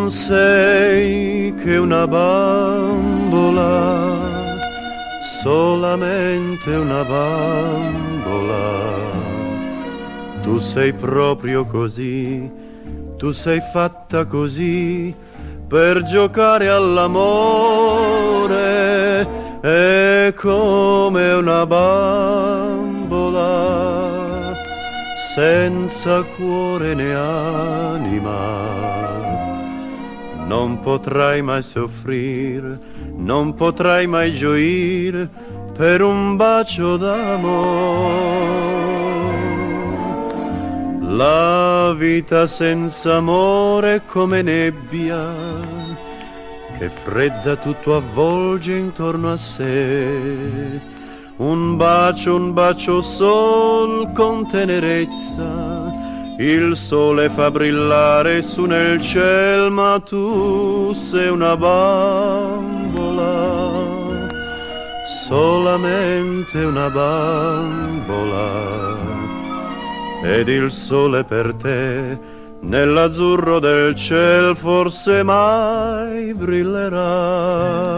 Non sei che una bambola, solamente una bambola. Tu sei proprio così, tu sei fatta così per giocare all'amore. È come una bambola senza cuore né anima. Non potrai mai soffrire, non potrai mai gioire per un bacio d'amore. La vita senza amore è come nebbia che fredda tutto avvolge intorno a sé. Un bacio sol con tenerezza, il sole fa brillare su nel ciel, ma tu sei una bambola, solamente una bambola. Ed il sole per te nell'azzurro del ciel forse mai brillerà.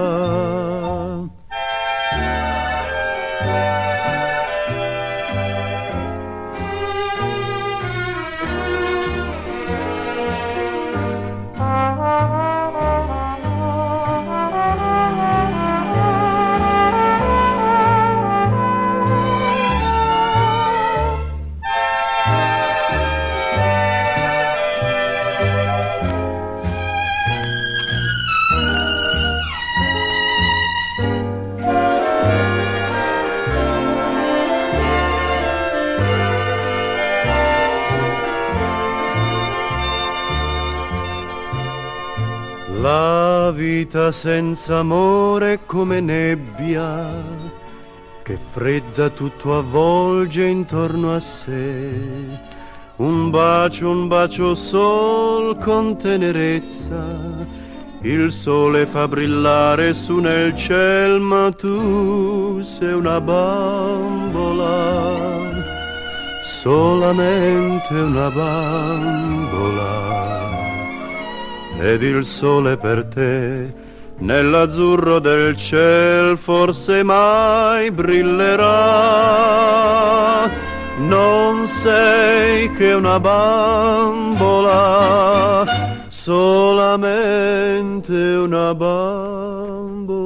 La vita senza amore è come nebbia che fredda tutto avvolge intorno a sé. Un bacio sol con tenerezza, il sole fa brillare su nel ciel, ma tu sei una bambola, solamente una bambola. Ed il sole per te nell'azzurro del ciel forse mai brillerà. Non sei che una bambola, solamente una bambola.